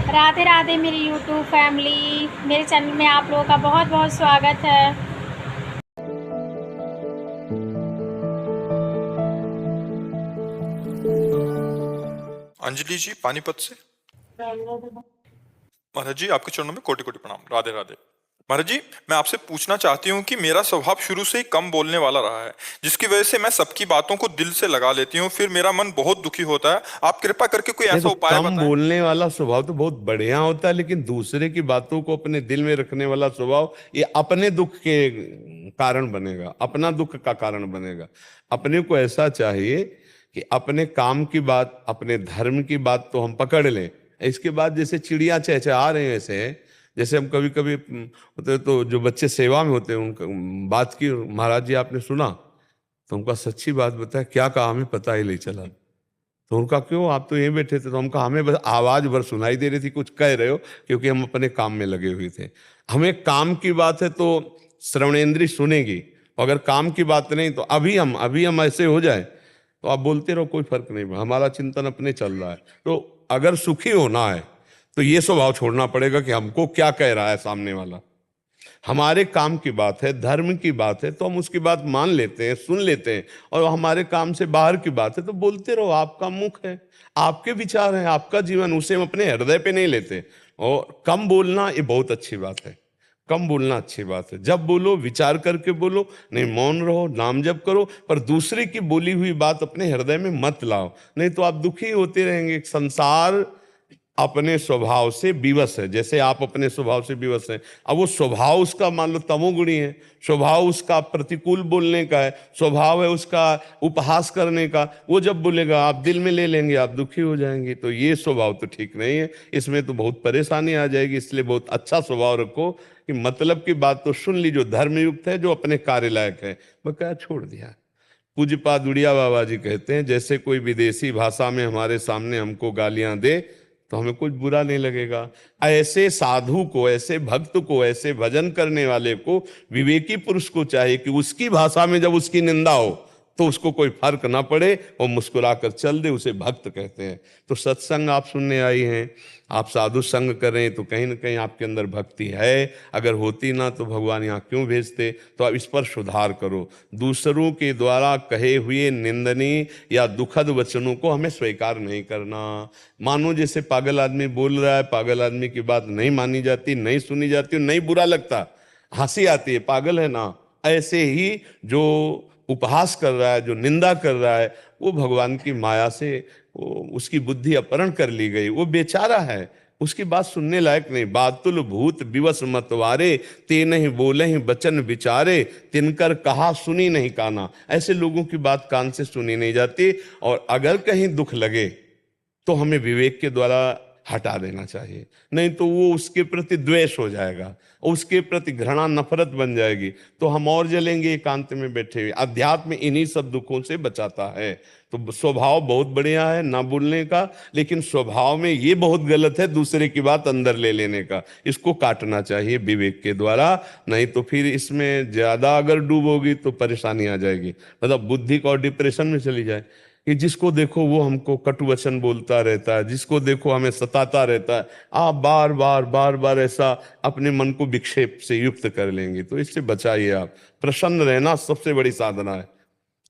राधे राधे मेरी YouTube family. मेरे channel में आप लोगों का बहुत बहुत स्वागत है। अंजलि जी पानीपत से। महाराज जी आपके चरणों में कोटि कोटि प्रणाम। राधे राधे। महाराज जी मैं आपसे पूछना चाहती हूँ कि मेरा स्वभाव शुरू से ही कम बोलने वाला रहा है, जिसकी वजह से मैं सबकी बातों को दिल से लगा लेती हूँ, फिर मेरा मन बहुत दुखी होता है। आप कृपा करके कोई नहीं ऐसा तो उपाय कम बताएं। बोलने वाला स्वभाव तो बहुत बढ़िया होता है, लेकिन दूसरे की बातों को अपने दिल में रखने वाला स्वभाव ये अपने दुख के कारण बनेगा, अपना दुख का कारण बनेगा। अपने को ऐसा चाहिए कि अपने काम की बात, अपने धर्म की बात तो हम पकड़ लें। इसके बाद जैसे चिड़िया चहचहा रहे हैं ऐसे हैं। जैसे हम कभी कभी होते तो जो बच्चे सेवा में होते हैं उनका बात की, महाराज जी आपने सुना? तो उनका सच्ची बात बताया, क्या कहा हमें पता ही नहीं चला। तो उनका क्यों, आप तो यहीं बैठे थे? तो हम कहा हमें बस आवाज भर सुनाई दे रही थी कुछ कह रहे हो, क्योंकि हम अपने काम में लगे हुए थे। हमें काम की बात है तो श्रवणेंद्रिय सुनेगी, अगर काम की बात नहीं तो अभी हम ऐसे हो जाए तो आप बोलते रहो, कोई फर्क नहीं, हमारा चिंतन अपने चल रहा है। तो अगर सुखी होना है तो ये स्वभाव छोड़ना पड़ेगा कि हमको क्या कह रहा है सामने वाला। हमारे काम की बात है, धर्म की बात है, तो हम उसकी बात मान लेते हैं, सुन लेते हैं। और हमारे काम से बाहर की बात है तो बोलते रहो, आपका मुख है, आपके विचार हैं, आपका जीवन, उसे हम अपने हृदय पे नहीं लेते। और कम बोलना ये बहुत अच्छी बात है। कम बोलना अच्छी बात है। जब बोलो विचार करके बोलो, नहीं मौन रहो, नाम जप करो, पर दूसरे की बोली हुई बात अपने हृदय में मत लाओ, नहीं तो आप दुखी होते रहेंगे। संसार अपने स्वभाव से विवश है, जैसे आप अपने स्वभाव से विवश हैं। अब वो स्वभाव उसका मान लो तमोगुणी है, स्वभाव उसका प्रतिकूल बोलने का है, स्वभाव है उसका उपहास करने का। वो जब बोलेगा आप दिल में ले लेंगे, आप दुखी हो जाएंगे। तो ये स्वभाव तो ठीक नहीं है, इसमें तो बहुत परेशानी आ जाएगी। इसलिए बहुत अच्छा स्वभाव रखो कि मतलब की बात तो सुन ली, जो धर्मयुक्त है, जो अपने कार्य लायक है, बकाया छोड़ दिया। पूज्यपाद उड़िया बाबा जी कहते हैं, जैसे कोई विदेशी भाषा में हमारे सामने हमको गालियां दे तो हमें कुछ बुरा नहीं लगेगा। ऐसे साधु को, ऐसे भक्त को, ऐसे भजन करने वाले को, विवेकी पुरुष को चाहिए कि उसकी भाषा में जब उसकी निंदा हो तो उसको कोई फर्क ना पड़े और मुस्कुराकर चल दे, उसे भक्त कहते हैं। तो सत्संग आप सुनने आई हैं, आप साधु संग करें तो कहीं ना कहीं आपके अंदर भक्ति है। अगर होती ना तो भगवान यहाँ क्यों भेजते? तो आप इस पर सुधार करो। दूसरों के द्वारा कहे हुए निंदनीय या दुखद वचनों को हमें स्वीकार नहीं करना। मानो जैसे पागल आदमी बोल रहा है, पागल आदमी की बात नहीं मानी जाती, नहीं सुनी जाती, नहीं बुरा लगता, हंसी आती है, पागल है ना। ऐसे ही जो उपहास कर रहा है, जो निंदा कर रहा है, वो भगवान की माया से उसकी बुद्धि अपहरण कर ली गई, वो बेचारा है, उसकी बात सुनने लायक नहीं। बातुल भूत विवश मतवारे, ते नहीं बोले ही बचन विचारे, तिनकर कहा सुनी नहीं काना। ऐसे लोगों की बात कान से सुनी नहीं जाती। और अगर कहीं दुख लगे तो हमें विवेक के द्वारा हटा देना चाहिए, नहीं तो वो उसके प्रति द्वेष हो जाएगा, उसके प्रति घृणा नफरत बन जाएगी, तो हम और जलेंगे एकांत में बैठे हुए। अध्यात्म इन्हीं सब दुखों से बचाता है। तो स्वभाव बहुत बढ़िया है ना बोलने का, लेकिन स्वभाव में ये बहुत गलत है दूसरे की बात अंदर ले लेने का। इसको काटना चाहिए विवेक के द्वारा, नहीं तो फिर इसमें ज्यादा अगर डूबोगी तो परेशानी आ जाएगी, मतलब बुद्धि को और डिप्रेशन में चली जाए। कि जिसको देखो वो हमको कटु वचन बोलता रहता है, जिसको देखो हमें सताता रहता है, आप बार बार बार बार ऐसा अपने मन को विक्षेप से युक्त कर लेंगे। तो इससे बचाइए आप। प्रसन्न रहना सबसे बड़ी साधना है,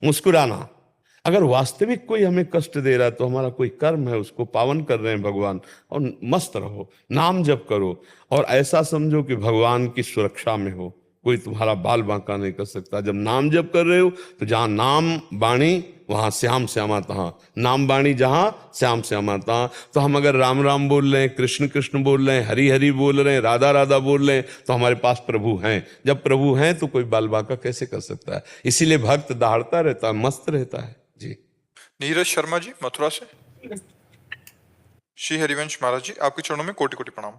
मुस्कुराना। अगर वास्तविक कोई हमें कष्ट दे रहा है तो हमारा कोई कर्म है, उसको पावन कर रहे हैं भगवान। और मस्त रहो, नाम जप करो, और ऐसा समझो कि भगवान की सुरक्षा में हो, कोई तुम्हारा बाल बांका नहीं कर सकता। जब नाम जप कर रहे हो तो जहां नाम बाणी वहां श्याम श्यामा तहाँ, नाम बाणी जहां श्याम श्यामा तहाँ। तो हम अगर राम राम बोल रहे हैं, कृष्ण कृष्ण बोल रहे हैं, हरि हरि बोल रहे हैं, राधा राधा बोल रहे हैं, तो हमारे पास प्रभु हैं। जब प्रभु हैं तो कोई बाल बांका कैसे कर सकता है? इसीलिए भक्त दहाड़ता रहता है, मस्त रहता है जी। नीरज शर्मा जी मथुरा से। श्री हरिवंश महाराज जी आपके चरणों में कोटि कोटि प्रणाम।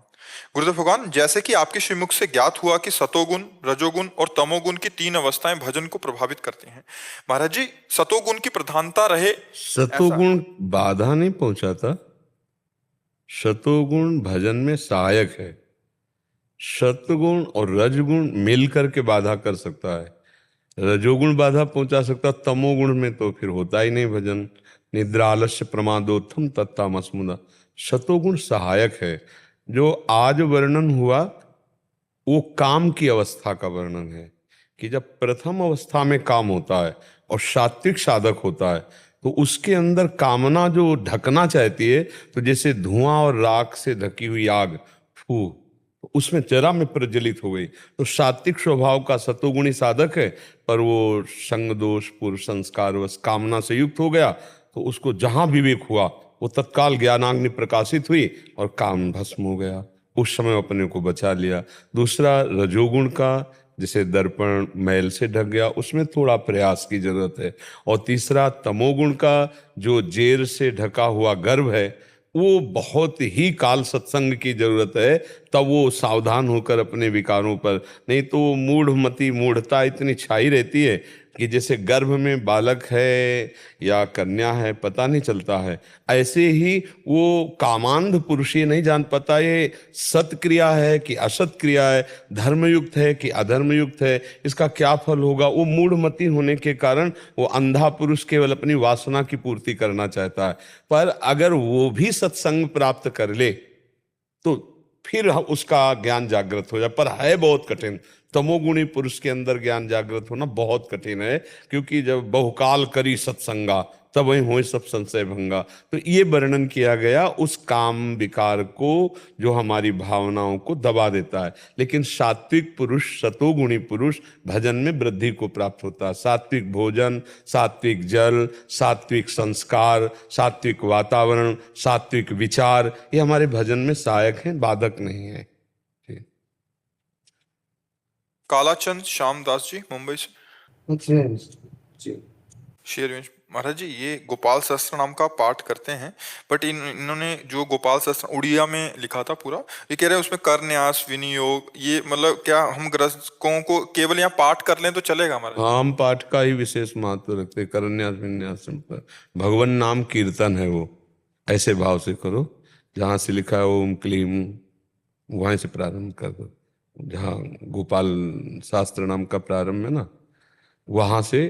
गुरुदेव भगवान, जैसे कि आपके श्रीमुख से ज्ञात हुआ कि सतोगुण, रजोगुण और तमोगुण की तीन अवस्थाएं भजन को प्रभावित करती हैं। महाराज जी सतोगुण की प्रधानता रहे सतोगुण बाधा नहीं पहुंचाता, सतोगुण भजन में सहायक है। सतगुण और रजगुण मिलकर के बाधा कर सकता है, रजोगुण बाधा पहुंचा सकता, तमोगुण में तो फिर होता ही नहीं भजन। निद्रा आलस्य प्रमादोत्थम तत्तामस्मुदा। सतोगुण सहायक है, जो आज वर्णन हुआ वो काम की अवस्था का वर्णन है कि जब प्रथम अवस्था में काम होता है और सात्विक साधक होता है तो उसके अंदर कामना जो ढकना चाहती है, तो जैसे धुआं और राख से ढकी हुई आग फू, तो उसमें जरा में प्रज्वलित हो गई। तो सात्विक स्वभाव का सतोगुणी साधक है, पर वो संग दोष पूर्व संस्कार वश कामना से युक्त हो गया, तो उसको जहां विवेक हुआ वो तत्काल ज्ञानाग्नि प्रकाशित हुई और काम भस्म हो गया। उस समय अपने को बचा लिया। दूसरा रजोगुण का, जैसे दर्पण मैल से ढक गया, उसमें थोड़ा प्रयास की जरूरत है। और तीसरा तमोगुण का, जो जेर से ढका हुआ गर्भ है, वो बहुत ही काल सत्संग की जरूरत है, तब वो सावधान होकर अपने विकारों पर, नहीं तो मूढ़मति मूढ़ता इतनी छाई रहती है कि जैसे गर्भ में बालक है या कन्या है पता नहीं चलता है, ऐसे ही वो कामांध पुरुष ये नहीं जान पाता ये सत क्रिया है कि असत क्रिया है, धर्मयुक्त है कि अधर्मयुक्त है, इसका क्या फल होगा। वो मूढ़मति होने के कारण वो अंधा पुरुष केवल अपनी वासना की पूर्ति करना चाहता है। पर अगर वो भी सत्संग प्राप्त कर ले तो फिर उसका ज्ञान जागृत हो जाए, पर है बहुत कठिन। तमोगुणी पुरुष के अंदर ज्ञान जागृत होना बहुत कठिन है, क्योंकि जब बहुकाल करी सत्संगा तब वही हो सब संशय भंगा। तो ये वर्णन किया गया उस काम विकार को जो हमारी भावनाओं को दबा देता है। लेकिन सात्विक पुरुष, सतोगुणी पुरुष भजन में वृद्धि को प्राप्त होता है। सात्विक भोजन, सात्विक जल, सात्विक संस्कार, सात्विक वातावरण, सात्विक विचार, ये हमारे भजन में सहायक हैं, बाधक नहीं है। कालाचंद श्यामदास जी मुंबई से। जी शेरवंश महाराज जी, ये गोपाल सहस्त्र नाम का पाठ करते हैं, बट इन्होंने जो गोपाल सहस्त्र उड़िया में लिखा था पूरा, ये कह रहे हैं उसमें कर न्यास विनियोग, ये मतलब क्या हम ग्रस्तों को केवल यहाँ पाठ कर लें तो चलेगा हमारा? हाँ, हम पाठ का ही विशेष महत्व रखते हैं। करन्यास विन्यास पर भगवान नाम कीर्तन है, वो ऐसे भाव से करो जहाँ से लिखा है ओम क्लीम, वहीं से प्रारंभ कर दो। जहाँ गोपाल शास्त्र नाम का प्रारंभ है ना, वहां से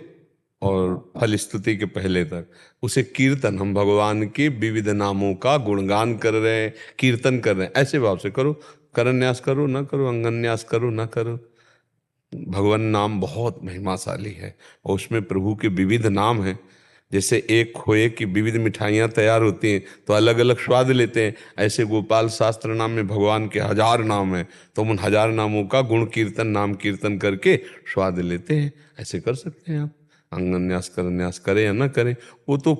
और फल स्तुति के पहले तक उसे कीर्तन, हम भगवान के विविध नामों का गुणगान कर रहे हैं, कीर्तन कर रहे हैं, ऐसे भाव से करो। करन्यास करो ना करो, अंगन्यास करो ना करो, भगवान नाम बहुत महिमाशाली है और उसमें प्रभु के विविध नाम हैं। जैसे एक खोए की विविध मिठाइयाँ तैयार होती हैं तो अलग अलग स्वाद लेते हैं, ऐसे गोपाल शास्त्र नाम में भगवान के 1000 नाम हैं, तो उन 1000 नामों का गुण कीर्तन, नाम कीर्तन करके स्वाद लेते हैं। ऐसे कर सकते हैं आप। अंगन्यास करन्यास करें या न करें, वो तो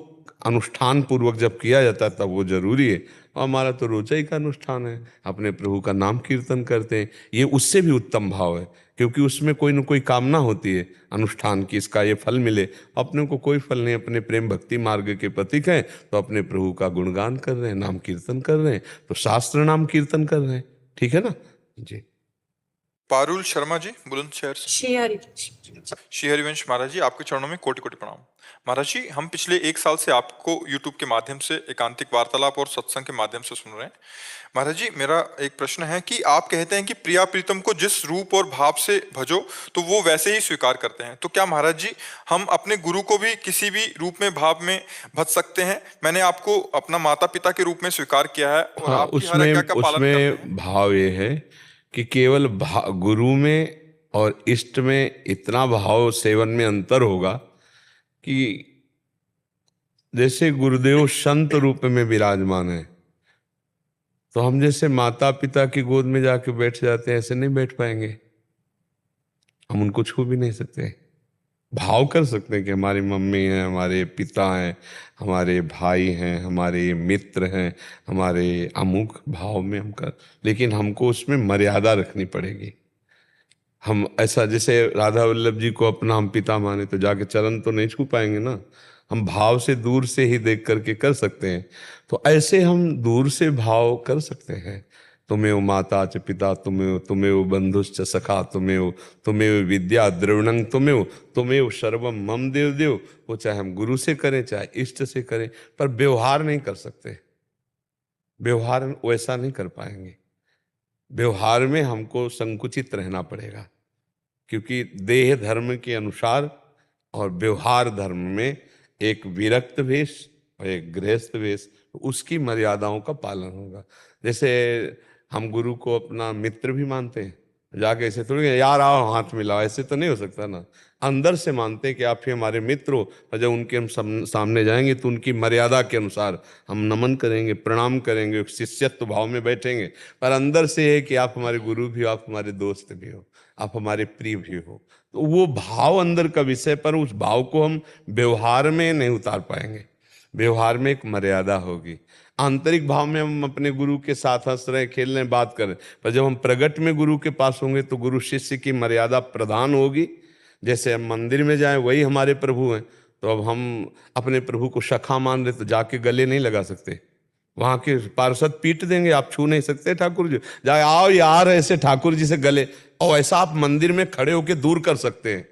अनुष्ठान पूर्वक जब किया जाता है तब वो जरूरी है। और हमारा तो रोजाई का अनुष्ठान है, अपने प्रभु का नाम कीर्तन करते हैं, ये उससे भी उत्तम भाव है, क्योंकि उसमें कोई न कोई कामना होती है अनुष्ठान की, इसका ये फल मिले। अपने को कोई फल नहीं, अपने प्रेम भक्ति मार्ग के प्रतीक हैं, तो अपने प्रभु का गुणगान कर रहे हैं, नाम कीर्तन कर रहे हैं, तो शास्त्र नाम कीर्तन कर रहे हैं। ठीक है ना जी। पारुल शर्मा जी बुलंदशहर से। श्री हरिवंश महाराज जी, आपके चरणों में कोटि कोटि प्रणाम। महाराज जी, हम पिछले 1 साल से आपको यूट्यूब के माध्यम से एकांतिक वार्तालाप और सत्संग के माध्यम से सुन रहे हैं। महाराज जी, मेरा एक प्रश्न है कि आप कहते हैं कि प्रिया प्रीतम को जिस रूप और भाव से भजो तो वो वैसे ही स्वीकार करते हैं, तो क्या महाराज जी हम अपने गुरु को भी किसी भी रूप में भाव में भज सकते हैं? मैंने आपको अपना माता पिता के रूप में स्वीकार किया है और हाँ, आपकी हर आज्ञा का पालन करते हैं। उसमें भाव ये है कि केवल गुरु में और इष्ट में इतना भाव सेवन में अंतर होगा कि जैसे गुरुदेव संत रूप में विराजमान है, तो हम जैसे माता पिता की गोद में जाके बैठ जाते हैं, ऐसे नहीं बैठ पाएंगे। हम उनको छू भी नहीं सकते। भाव कर सकते हैं कि हमारी मम्मी है, हमारे पिता हैं, हमारे भाई हैं, हमारे मित्र हैं, हमारे अमुक भाव में हम कर, लेकिन हमको उसमें मर्यादा रखनी पड़ेगी। हम ऐसा जैसे राधा वल्लभ जी को अपना हम पिता माने तो जाके चरण तो नहीं छू पाएंगे ना, हम भाव से दूर से ही देख करके कर सकते हैं। तो ऐसे हम दूर से भाव कर सकते हैं। तुमेव माता च पिता तुमेव, तुमेव बंधुश्च सखा तुमेव, तुमेव विद्या द्रविणं तुमेव, तुमेव सर्वम मम देव देव। वो चाहे हम गुरु से करें चाहे इष्ट से करें, पर व्यवहार नहीं कर सकते, व्यवहार वैसा नहीं कर पाएंगे। व्यवहार में हमको संकुचित रहना पड़ेगा, क्योंकि देह धर्म के अनुसार और व्यवहार धर्म में एक विरक्त वेश और एक गृहस्थ वेश, उसकी मर्यादाओं का पालन होगा। जैसे हम गुरु को अपना मित्र भी मानते हैं। जाके ऐसे थोड़ी यार आओ हाथ मिलाओ, ऐसे तो नहीं हो सकता ना। अंदर से मानते हैं कि आप ही हमारे मित्र हो, और जब उनके हम सामने जाएंगे तो उनकी मर्यादा के अनुसार हम नमन करेंगे, प्रणाम करेंगे, शिष्यत्व भाव में बैठेंगे। पर अंदर से है कि आप हमारे गुरु भी हो, आप हमारे दोस्त भी हो, आप हमारे प्रिय भी हो। तो वो भाव अंदर का विषय, पर उस भाव को हम व्यवहार में नहीं उतार पाएंगे। व्यवहार में एक मर्यादा होगी। आंतरिक भाव में हम अपने गुरु के साथ हंस रहे, खेल रहे, बात कर रहे, पर जब हम प्रगट में गुरु के पास होंगे तो गुरु शिष्य की मर्यादा प्रधान होगी। जैसे हम मंदिर में जाएं, वही हमारे प्रभु हैं, तो अब हम अपने प्रभु को सखा मान रहे तो जाके गले नहीं लगा सकते, वहां के पार्षद पीट देंगे, आप छू नहीं सकते ठाकुर जी। जाए आओ यार ऐसे ठाकुर जी से गले, और ऐसा आप मंदिर में खड़े होके दूर कर सकते हैं,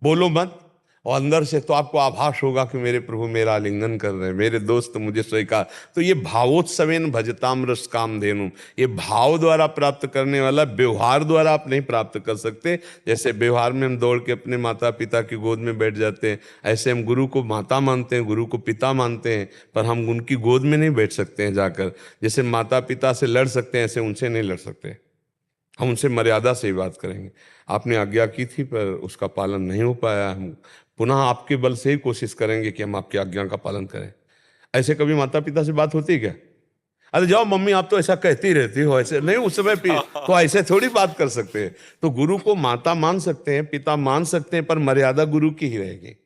बोलो मत। और अंदर से तो आपको आभास होगा कि मेरे प्रभु मेरा आलिंगन कर रहे हैं, मेरे दोस्त मुझे स्वीकार। तो ये भावोत्सवेन भजताम रस कामधेनु, ये भाव द्वारा प्राप्त करने वाला, व्यवहार द्वारा आप नहीं प्राप्त कर सकते। जैसे व्यवहार में हम दौड़ के अपने माता पिता की गोद में बैठ जाते हैं, ऐसे हम गुरु को माता मानते हैं, गुरु को पिता मानते हैं, पर हम उनकी गोद में नहीं बैठ सकते हैं जाकर। जैसे माता पिता से लड़ सकते हैं, ऐसे उनसे नहीं लड़ सकते। हम उनसे मर्यादा से ही बात करेंगे। आपने आज्ञा की थी पर उसका पालन नहीं हो पाया, हम पुनः आपके बल से ही कोशिश करेंगे कि हम आपकी आज्ञा का पालन करें। ऐसे कभी माता पिता से बात होती है क्या? अरे जाओ मम्मी आप तो ऐसा कहती रहती हो, ऐसे नहीं, उस समय तो ऐसे थोड़ी बात कर सकते हैं। तो गुरु को माता मान सकते हैं, पिता मान सकते हैं, पर मर्यादा गुरु की ही रहेगी।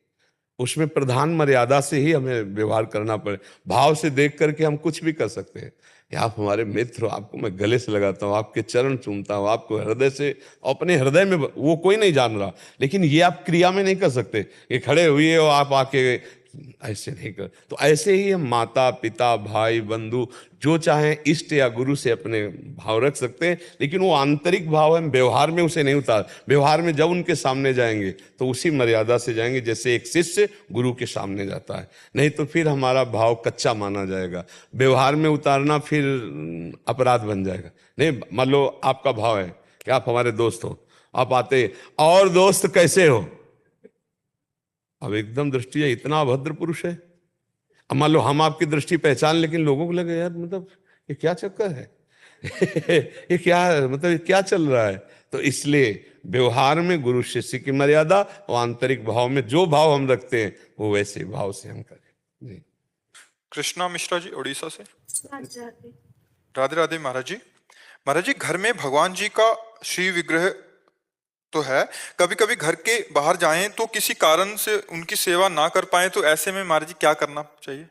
उसमें प्रधान मर्यादा से ही हमें व्यवहार करना पड़े। भाव से देख करके हम कुछ भी कर सकते हैं कि आप हमारे मित्र हो, आपको मैं गले से लगाता हूँ, आपके चरण चूमता हूँ, आपको हृदय से, अपने हृदय में, वो कोई नहीं जान रहा, लेकिन ये आप क्रिया में नहीं कर सकते कि खड़े हुए हो आप आके, ऐसे नहीं कर। तो ऐसे ही हम माता पिता भाई बंधु जो चाहें इष्ट या गुरु से अपने भाव रख सकते हैं, लेकिन वो आंतरिक भाव है, व्यवहार में उसे नहीं उतार। व्यवहार में जब उनके सामने जाएंगे तो उसी मर्यादा से जाएंगे जैसे एक शिष्य गुरु के सामने जाता है, नहीं तो फिर हमारा भाव कच्चा माना जाएगा। व्यवहार में उतारना फिर अपराध बन जाएगा। नहीं, मान लो आपका भाव है कि आप हमारे दोस्त हो, आप आते और दोस्त कैसे हो, अब एकदम दृष्टि है इतना अभद्र पुरुष है। अब मान लो हम आपकी दृष्टि पहचान, लेकिन लोगों को लगे यार मतलब ये क्या चक्कर है ये क्या मतलब ये क्या चल रहा है। तो इसलिए व्यवहार में गुरु शिष्य की मर्यादा, और आंतरिक भाव में जो भाव हम रखते हैं वो वैसे भाव से हम करें। जी। कृष्णा मिश्रा जी उड़ीसा से। राधे राधे। राधे राधे महाराज जी। महाराज जी, घर में भगवान जी का श्री विग्रह तो है, कभी कभी घर के बाहर जाएं तो किसी कारण से उनकी सेवा ना कर पाए, तो ऐसे में महाराज जी क्या करना चाहिए?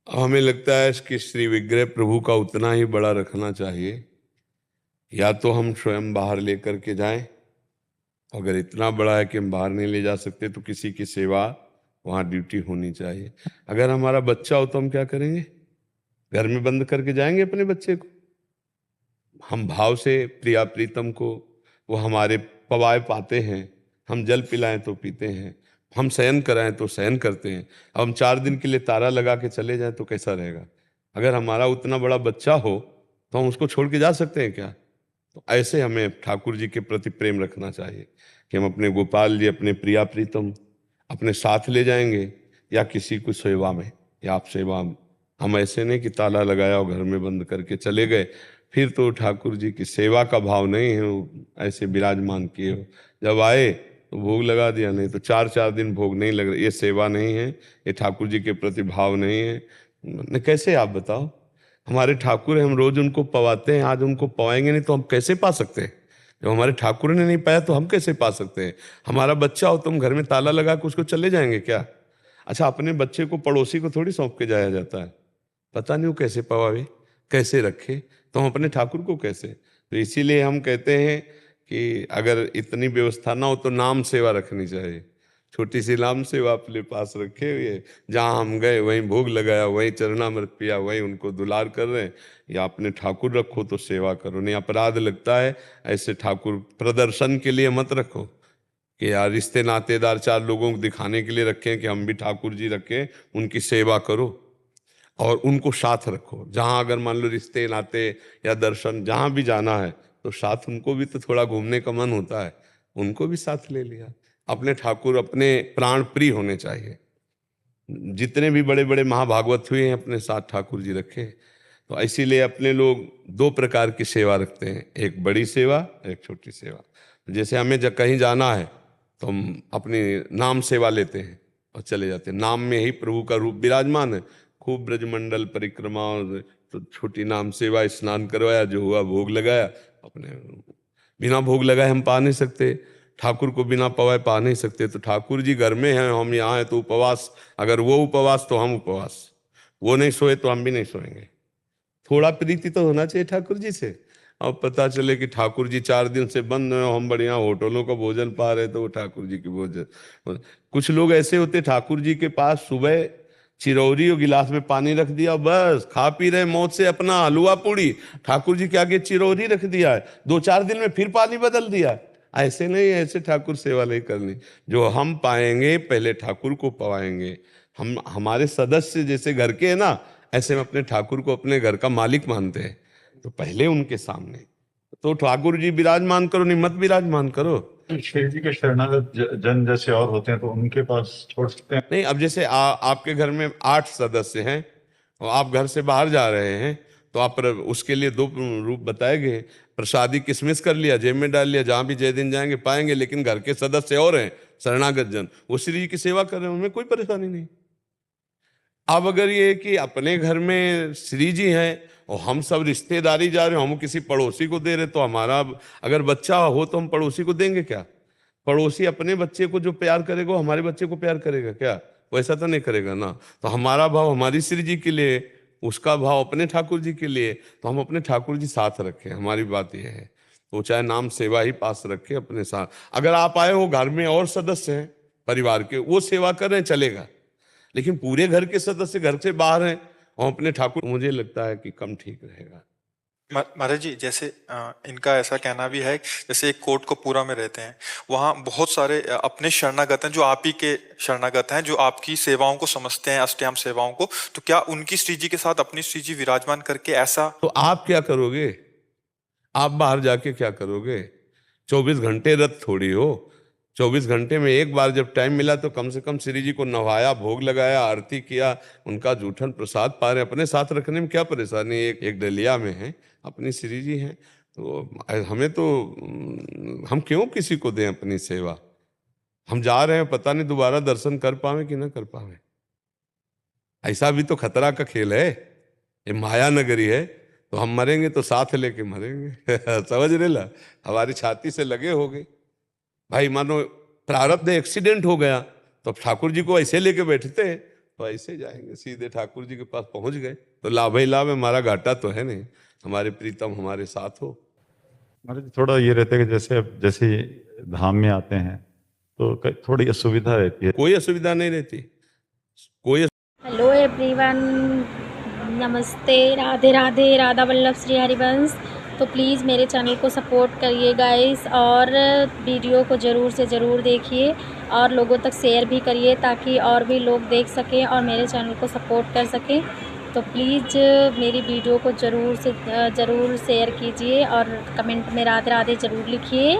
हमें लगता है कि श्री विग्रह प्रभु का उतना ही बड़ा रखना चाहिए, या तो हम स्वयं बाहर लेकर के जाएं, अगर इतना बड़ा है कि हम बाहर नहीं ले जा सकते तो किसी की सेवा वहाँ ड्यूटी होनी चाहिए। अगर हमारा बच्चा हो तो हम क्या करेंगे? घर में बंद करके जाएंगे अपने बच्चे को? हम भाव से प्रिया प्रीतम को, वो हमारे पवाए पाते हैं, हम जल पिलाएं तो पीते हैं, हम शयन कराएं तो शयन करते हैं। अब हम 4 दिन के लिए तारा लगा के चले जाएं तो कैसा रहेगा? अगर हमारा उतना बड़ा बच्चा हो तो हम उसको छोड़ के जा सकते हैं क्या? तो ऐसे हमें ठाकुर जी के प्रति प्रेम रखना चाहिए कि हम अपने गोपाल जी, अपने प्रिया प्रीतम अपने साथ ले जाएंगे, या किसी को सेवा में, या आप सेवा में। हम ऐसे नहीं कि ताला लगाया और घर में बंद करके चले गए, फिर तो ठाकुर जी की सेवा का भाव नहीं है, वो ऐसे विराजमान किए हो, जब आए तो भोग लगा दिया, नहीं तो 4-4 दिन भोग नहीं लग रहा, ये सेवा नहीं है, ये ठाकुर जी के प्रति भाव नहीं है। कैसे आप बताओ? हमारे ठाकुर हैं, हम रोज उनको पवाते हैं, आज उनको पवाएंगे नहीं तो हम कैसे पा सकते हैं? जब हमारे ठाकुर ने नहीं पाया तो हम कैसे पा सकते हैं? हमारा बच्चा हो तो हम घर में ताला लगा के उसको चले जाएंगे क्या? अच्छा, अपने बच्चे को पड़ोसी को थोड़ी सौंप के जाया जाता है, पता नहीं वो कैसे पवावे, कैसे रखे, तो हम अपने ठाकुर को कैसे? तो इसीलिए हम कहते हैं कि अगर इतनी व्यवस्था ना हो तो नाम सेवा रखनी चाहिए। छोटी सी नाम सेवा अपने पास रखे हुए, जहाँ हम गए वहीं भोग लगाया, वहीं चरणामृत पिया, वहीं उनको दुलार कर रहे हैं। या अपने ठाकुर रखो तो सेवा करो, नहीं अपराध लगता है। ऐसे ठाकुर प्रदर्शन के लिए मत रखो कि यार रिश्ते नातेदार 4 लोगों को दिखाने के लिए रखें कि हम भी ठाकुर जी रखें, उनकी सेवा करो और उनको साथ रखो। जहाँ अगर मान लो रिश्ते नाते या दर्शन जहाँ भी जाना है तो साथ उनको भी तो थोड़ा घूमने का मन होता है, उनको भी साथ ले लिया। अपने ठाकुर अपने प्राण प्रिय होने चाहिए। जितने भी बड़े बड़े महाभागवत हुए हैं अपने साथ ठाकुर जी रखे। तो इसीलिए अपने लोग दो प्रकार की सेवा रखते हैं, एक बड़ी सेवा, एक छोटी सेवा। जैसे हमें जब कहीं जाना है तो हम अपनी नाम सेवा लेते हैं और चले जाते हैं। नाम में ही प्रभु का रूप विराजमान है, खूब ब्रजमंडल परिक्रमा और तो छोटी नाम सेवा, स्नान करवाया, जो हुआ भोग लगाया। अपने बिना भोग लगाए हम पा नहीं सकते, ठाकुर को बिना पवाए पा नहीं सकते। तो ठाकुर जी घर में हैं, हम यहाँ हैं, तो उपवास, अगर वो उपवास तो हम उपवास, वो नहीं सोए तो हम भी नहीं सोएंगे। थोड़ा प्रीति तो होना चाहिए ठाकुर जी से। अब पता चले कि ठाकुर जी 4 दिन से बंद है, हम बढ़िया होटलों का भोजन पा रहे, तो वो ठाकुर जी की भोजन। कुछ लोग ऐसे होते ठाकुर जी के पास, सुबह चिरौरी और गिलास में पानी रख दिया, बस खा पी रहे मौत से अपना हलवा पूड़ी, ठाकुर जी के आगे चिरौरी रख दिया है, 2-4 दिन में फिर पानी बदल दिया। ऐसे नहीं, ऐसे ठाकुर सेवा नहीं करनी। जो हम पाएंगे पहले ठाकुर को पवाएंगे। हम हमारे सदस्य जैसे घर के हैं ना, ऐसे में अपने ठाकुर को अपने घर का मालिक मानते हैं, तो पहले उनके सामने तो ठाकुर जी विराजमान करो, नहीं मत विराजमान करो। शेर जी के शरणागत जन जैसे और होते हैं तो उनके पास छोड़ सकते हैं? नहीं, अब जैसे आपके घर में 8 सदस्य हैं और आप घर से बाहर जा रहे हैं, तो आप उसके लिए 2 रूप बताए गए। प्रसादी किशमिश कर लिया, जेब में डाल लिया, जहां भी जय दिन जाएंगे पाएंगे। लेकिन घर के सदस्य और हैं शरणागत जन, वो श्री जी की सेवा कर रहे हैं, उनमें कोई परेशानी नहीं। अब अगर ये कि अपने घर में श्री जी हैं और हम सब रिश्तेदारी जा रहे हो, हम किसी पड़ोसी को दे रहे, तो हमारा अगर बच्चा हो तो हम पड़ोसी को देंगे क्या? पड़ोसी अपने बच्चे को जो प्यार करेगा वो हमारे बच्चे को प्यार करेगा क्या? वैसा तो नहीं करेगा ना। तो हमारा भाव हमारी श्री जी के लिए, उसका भाव अपने ठाकुर जी के लिए, तो हम अपने ठाकुर जी साथ रखें। हमारी बात यह है, तो चाहे नाम सेवा ही पास रखे अपने साथ। अगर आप आए हो, घर में और सदस्य हैं परिवार के, वो सेवा कर रहे हैं, चलेगा। लेकिन पूरे घर के सदस्य घर से बाहर हैं और अपने ठाकुर, मुझे लगता है कि कम ठीक रहेगा। महाराज जी, जैसे इनका ऐसा कहना भी है, जैसे एक कोटकपूरा में रहते हैं, वहाँ बहुत सारे अपने शरणागत हैं जो आप ही के शरणागत हैं, जो आपकी सेवाओं को समझते हैं, अष्टयाम सेवाओं को। तो क्या उनकी श्री जी के साथ अपनी श्री जी विराजमान करके ऐसा? तो आप क्या करोगे? आप बाहर जाके क्या करोगे? 24 घंटे रथ थोड़ी हो। 24 घंटे में एक बार जब टाइम मिला तो कम से कम श्री जी को नवाया, भोग लगाया, आरती किया, उनका जूठन प्रसाद पा रहे, अपने साथ रखने में क्या परेशानी? एक डलिया में है, अपनी श्री जी हैं, तो हमें तो हम क्यों किसी को दें अपनी सेवा? हम जा रहे हैं, पता नहीं दोबारा दर्शन कर पावे कि ना कर पावे। ऐसा भी तो खतरा का खेल है, ये माया नगरी है, तो हम मरेंगे तो साथ लेके मरेंगे। समझ रहे ला? हमारी छाती से लगे हो गए भाई। मानो प्रारब्ध एक्सीडेंट हो गया तो ठाकुर जी को ऐसे लेके बैठते हैं, तो ऐसे जाएंगे सीधे ठाकुर जी के पास पहुंच गए, तो लाभ ही लाभ, हमारा घाटा तो है नहीं। हमारे प्रीतम हमारे साथ हो। महाराज थोड़ा ये रहता है कि जैसे धाम में आते हैं तो थोड़ी असुविधा रहती है। कोई असुविधा नहीं रहती, कोई। हेलो एवरीवन, नमस्ते, राधे राधे, राधा वल्लभ श्री हरिवंश। तो प्लीज़ मेरे चैनल को सपोर्ट करिए गाइस, और वीडियो को ज़रूर से ज़रूर देखिए और लोगों तक शेयर भी करिए, ताकि और भी लोग देख सकें और मेरे चैनल को सपोर्ट कर सकें। तो प्लीज़ मेरी वीडियो को ज़रूर से ज़रूर शेयर कीजिए और कमेंट में राधे राधे ज़रूर लिखिए।